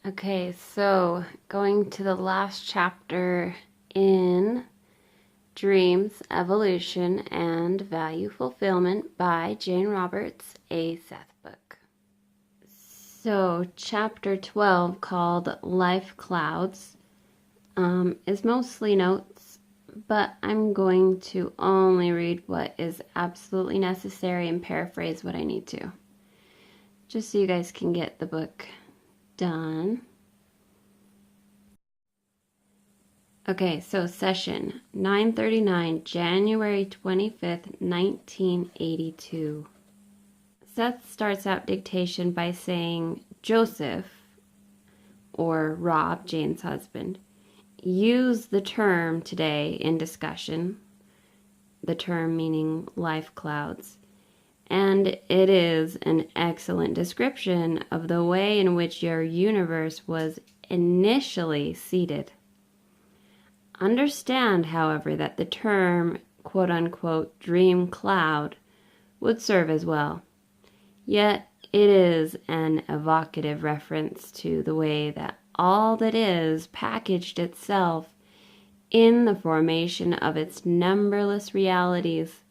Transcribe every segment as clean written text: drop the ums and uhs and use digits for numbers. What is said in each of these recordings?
Okay, so going to the last chapter in Dreams, Evolution, and Value Fulfillment by Jane Roberts, a Seth book. So, chapter 12, called Life Clouds, is mostly notes, but I'm going to only read what is absolutely necessary and paraphrase what I need to, just so you guys can get the book done. Okay, so session 939, January 25th, 1982. Seth starts out dictation by saying, Joseph, or Rob, Jane's husband, used the term today in discussion, the term meaning life clouds, and it is an excellent description of the way in which your universe was initially seated. Understand, however, that the term quote-unquote dream cloud would serve as well. Yet it is an evocative reference to the way that all that is packaged itself in the formation of its numberless realities.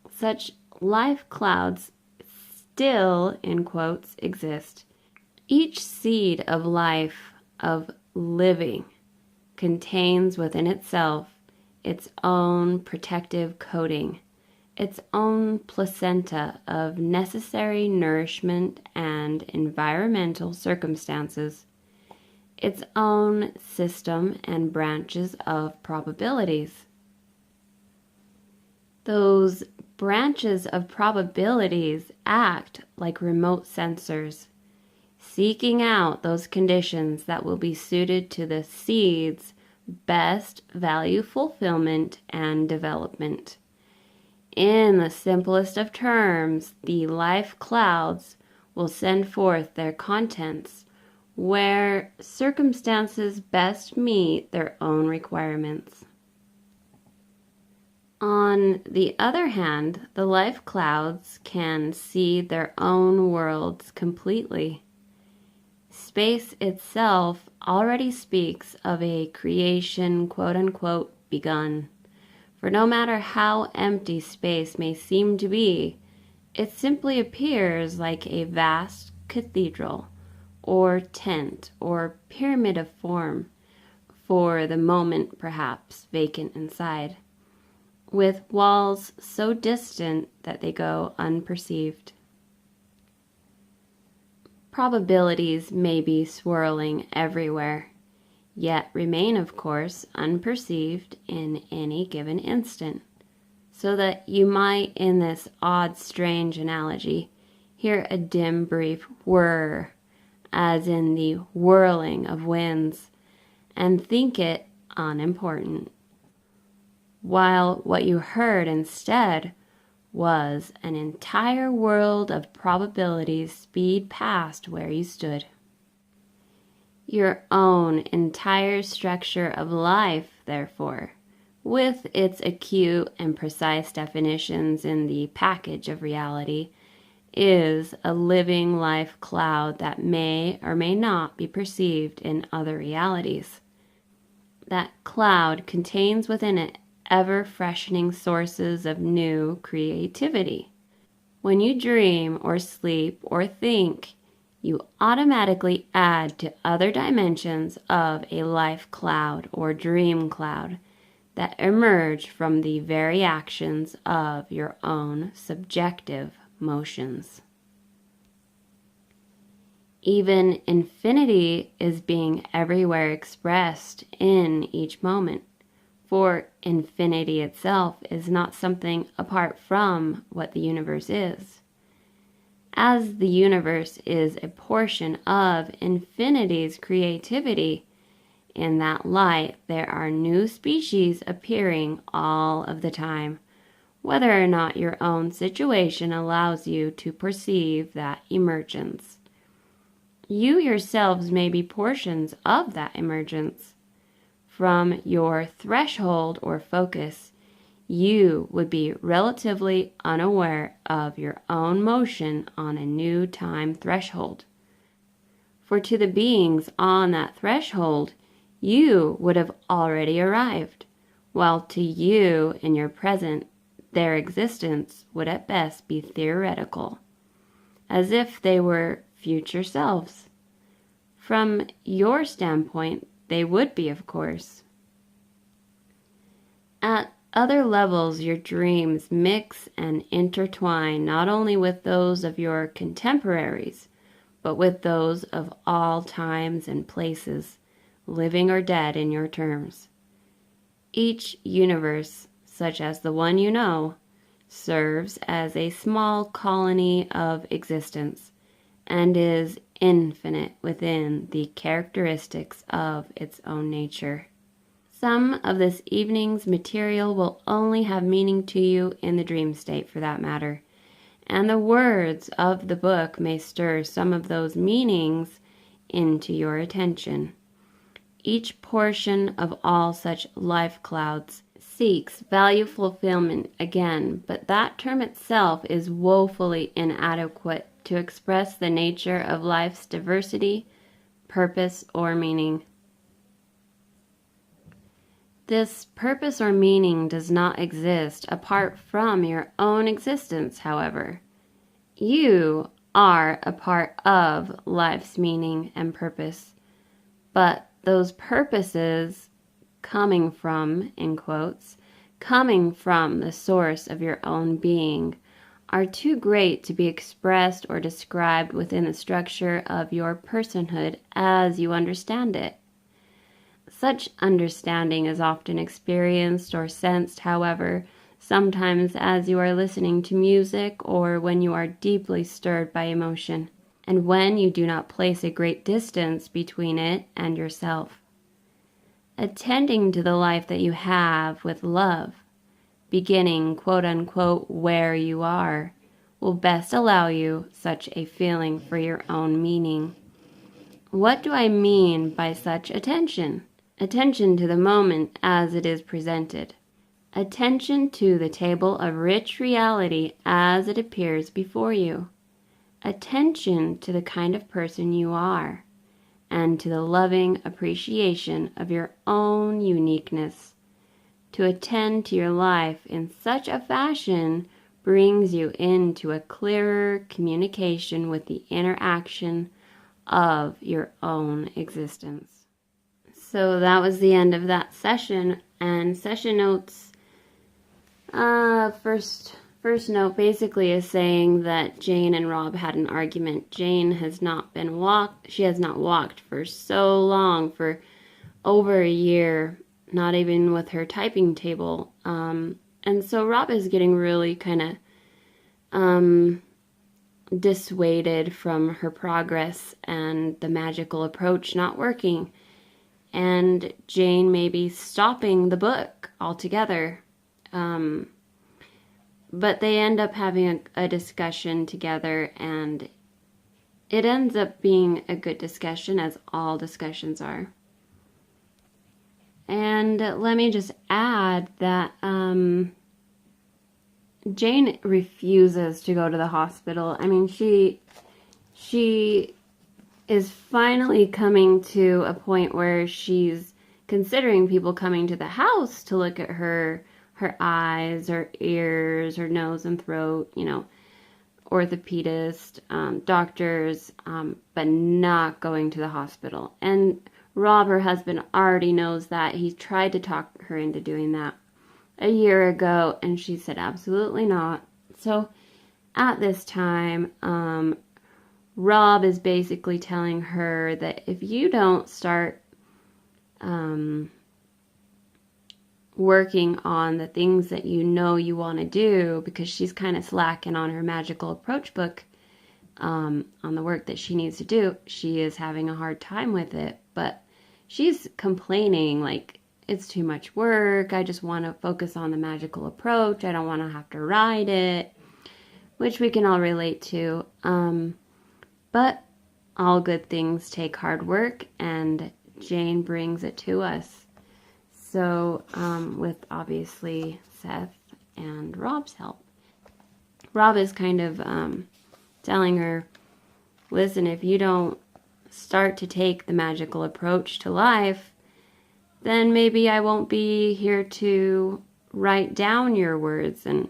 Such life clouds still, in quotes, exist. Each seed of life, of living, contains within itself its own protective coating, its own placenta of necessary nourishment and environmental circumstances, its own system and branches of probabilities. Those branches of probabilities act like remote sensors, seeking out those conditions that will be suited to the seed's best value fulfillment and development. In the simplest of terms, the life clouds will send forth their contents where circumstances best meet their own requirements. On the other hand, the life clouds can seed their own worlds completely. Space itself already speaks of a creation, quote-unquote, begun. For no matter how empty space may seem to be, it simply appears like a vast cathedral, or tent, or pyramid of form, for the moment perhaps vacant inside, with walls so distant that they go unperceived. Probabilities may be swirling everywhere, yet remain, of course, unperceived in any given instant, so that you might, in this odd, strange analogy, hear a dim, brief whir, as in the whirling of winds, and think it unimportant, while what you heard instead was an entire world of probabilities speed past where you stood. Your own entire structure of life, therefore, with its acute and precise definitions in the package of reality, is a living life cloud that may or may not be perceived in other realities. That cloud contains within it ever-freshening sources of new creativity. When you dream or sleep or think, you automatically add to other dimensions of a life cloud or dream cloud that emerge from the very actions of your own subjective motions. Even infinity is being everywhere expressed in each moment, for infinity itself is not something apart from what the universe is. As the universe is a portion of infinity's creativity, in that light there are new species appearing all of the time, whether or not your own situation allows you to perceive that emergence. You yourselves may be portions of that emergence. From your threshold or focus, you would be relatively unaware of your own motion on a new time threshold. For to the beings on that threshold, you would have already arrived, while to you in your present, their existence would at best be theoretical, as if they were future selves. From your standpoint, they would be, of course. At other levels, your dreams mix and intertwine not only with those of your contemporaries, but with those of all times and places, living or dead in your terms. Each universe, such as the one you know, serves as a small colony of existence and is infinite within the characteristics of its own nature. Some of this evening's material will only have meaning to you in the dream state, for that matter, and the words of the book may stir some of those meanings into your attention. Each portion of all such life clouds seeks value fulfillment again, but that term itself is woefully inadequate to express the nature of life's diversity, purpose, or meaning. This purpose or meaning does not exist apart from your own existence, however. You are a part of life's meaning and purpose, but those purposes coming from, in quotes, coming from the source of your own being, are too great to be expressed or described within the structure of your personhood as you understand it. Such understanding is often experienced or sensed, however, sometimes as you are listening to music or when you are deeply stirred by emotion, and when you do not place a great distance between it and yourself. Attending to the life that you have with love, beginning quote-unquote where you are, will best allow you such a feeling for your own meaning. What do I mean by such attention? Attention to the moment as it is presented. Attention to the table of rich reality as it appears before you. Attention to the kind of person you are, and to the loving appreciation of your own uniqueness. To attend to your life in such a fashion brings you into a clearer communication with the interaction of your own existence. So that was the end of that session, and session notes, first note basically is saying that Jane and Rob had an argument. Jane has not walked for so long, for over a year, not even with her typing table, and so Rob is getting really kind of dissuaded from her progress and the magical approach not working. And Jane may be stopping the book altogether. But they end up having a discussion together, and it ends up being a good discussion, as all discussions are. And let me just add that Jane refuses to go to the hospital. I mean, she is finally coming to a point where she's considering people coming to the house to look at her eyes, her ears, her nose and throat, orthopedist, doctors, but not going to the hospital. And Rob, her husband, already knows that. He tried to talk her into doing that a year ago, and she said absolutely not. So at this time, Rob is basically telling her that if you don't start working on the things that you know you want to do, because she's kind of slacking on her magical approach book, on the work that she needs to do, she is having a hard time with it. But she's complaining like, it's too much work, I just want to focus on the magical approach, I don't want to have to write it, which we can all relate to. But all good things take hard work, and Jane brings it to us. So, with obviously Seth and Rob's help. Rob is kind of telling her, listen, if you don't start to take the magical approach to life, then maybe I won't be here to write down your words, and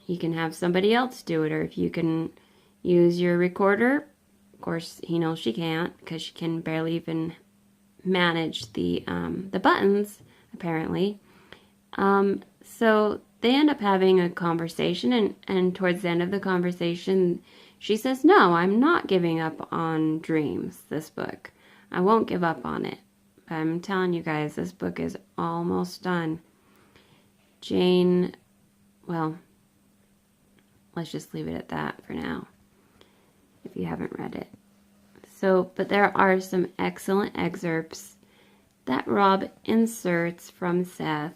you can have somebody else do it. Or if you can use your recorder, of course he knows she can't because she can barely even manage the buttons, apparently. So they end up having a conversation, and towards the end of the conversation, she says, no, I'm not giving up on dreams, this book. I won't give up on it. But I'm telling you guys, this book is almost done. Jane, well, let's just leave it at that for now, if you haven't read it. So, but there are some excellent excerpts that Rob inserts from Seth.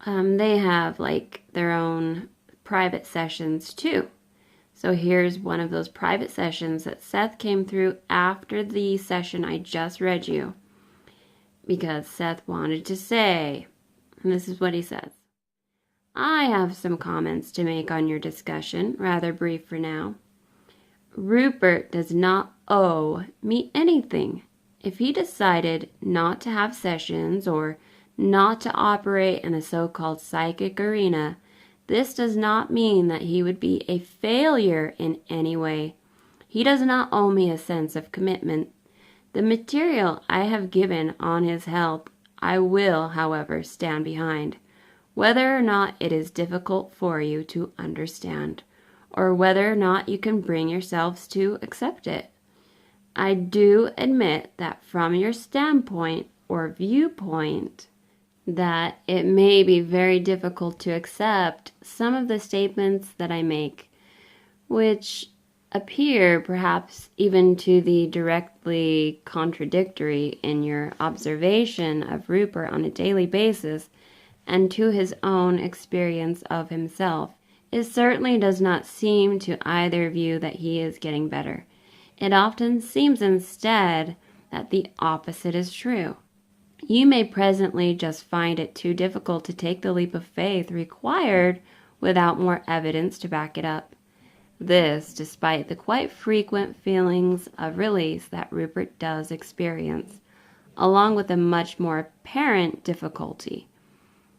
They have like their own private sessions too. So here's one of those private sessions that Seth came through after the session I just read you, because Seth wanted to say, and this is what he says: I have some comments to make on your discussion, rather brief for now. Rupert does not owe me anything. If he decided not to have sessions or not to operate in the so-called psychic arena, this does not mean that he would be a failure in any way. He does not owe me a sense of commitment. The material I have given on his help, I will, however, stand behind, whether or not it is difficult for you to understand, or whether or not you can bring yourselves to accept it. I do admit that from your standpoint or viewpoint, that it may be very difficult to accept some of the statements that I make, which appear perhaps even to the directly contradictory in your observation of Rupert on a daily basis and to his own experience of himself. It certainly does not seem to either of you that he is getting better. It often seems instead that the opposite is true. You may presently just find it too difficult to take the leap of faith required without more evidence to back it up. This, despite the quite frequent feelings of release that Rupert does experience, along with a much more apparent difficulty.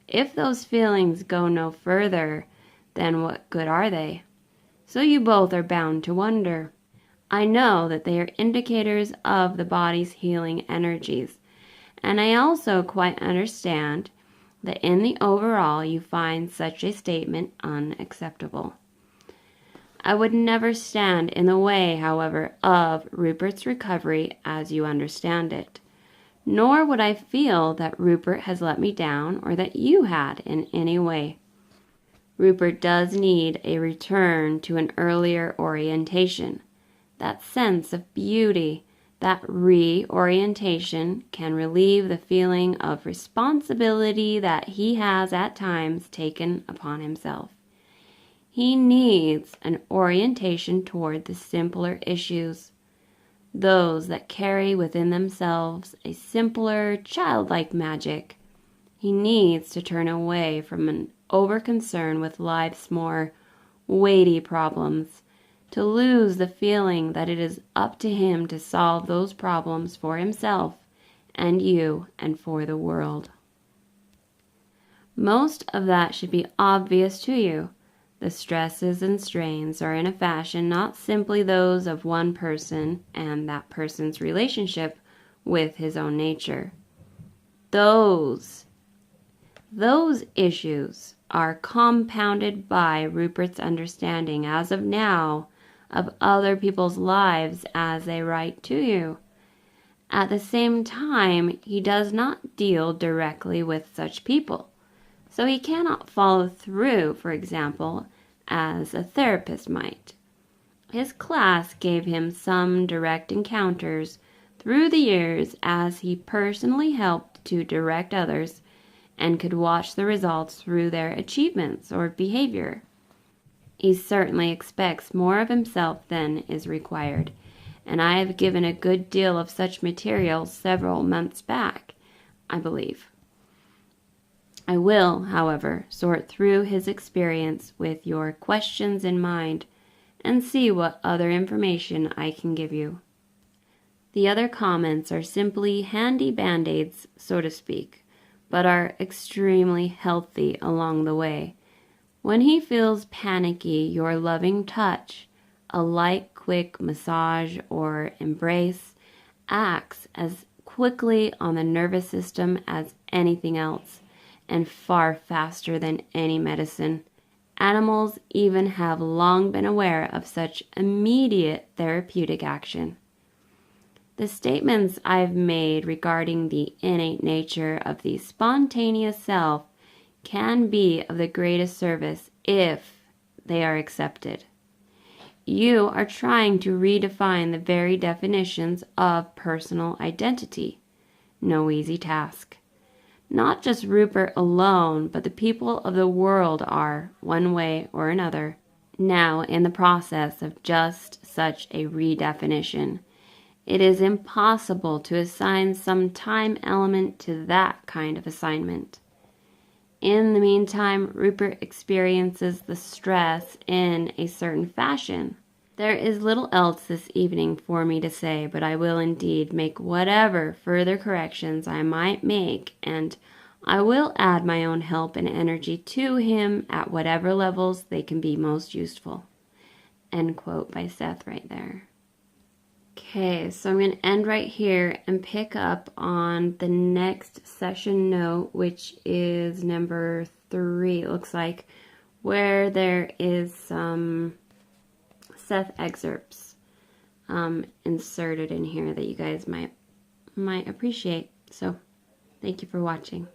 If those feelings go no further, then what good are they? So you both are bound to wonder. I know that they are indicators of the body's healing energies, and I also quite understand that in the overall you find such a statement unacceptable. I would never stand in the way, however, of Rupert's recovery as you understand it, nor would I feel that Rupert has let me down or that you had in any way. Rupert does need a return to an earlier orientation. That sense of beauty, that reorientation can relieve the feeling of responsibility that he has at times taken upon himself. He needs an orientation toward the simpler issues, those that carry within themselves a simpler, childlike magic. He needs to turn away from an over-concern with life's more weighty problems, to lose the feeling that it is up to him to solve those problems for himself and you and for the world. Most of that should be obvious to you. The stresses and strains are in a fashion not simply those of one person and that person's relationship with his own nature. Those issues are compounded by Rupert's understanding as of now of other people's lives as they write to you. At the same time, he does not deal directly with such people, so he cannot follow through, for example, as a therapist might. His class gave him some direct encounters through the years as he personally helped to direct others and could watch the results through their achievements or behavior. He certainly expects more of himself than is required, and I have given a good deal of such material several months back, I believe. I will, however, sort through his experience with your questions in mind and see what other information I can give you. The other comments are simply handy band-aids, so to speak, but are extremely healthy along the way. When he feels panicky, your loving touch, a light, quick massage or embrace, acts as quickly on the nervous system as anything else, and far faster than any medicine. Animals even have long been aware of such immediate therapeutic action. The statements I've made regarding the innate nature of the spontaneous self can be of the greatest service if they are accepted. You are trying to redefine the very definitions of personal identity. No easy task. Not just Rupert alone, but the people of the world are, one way or another, now in the process of just such a redefinition. It is impossible to assign some time element to that kind of assignment. In the meantime, Rupert experiences the stress in a certain fashion. There is little else this evening for me to say, but I will indeed make whatever further corrections I might make, and I will add my own help and energy to him at whatever levels they can be most useful. End quote by Seth right there. Okay, so I'm going to end right here and pick up on the next session note, which is number 3, it looks like, where there is some Seth excerpts inserted in here that you guys might appreciate. So, thank you for watching.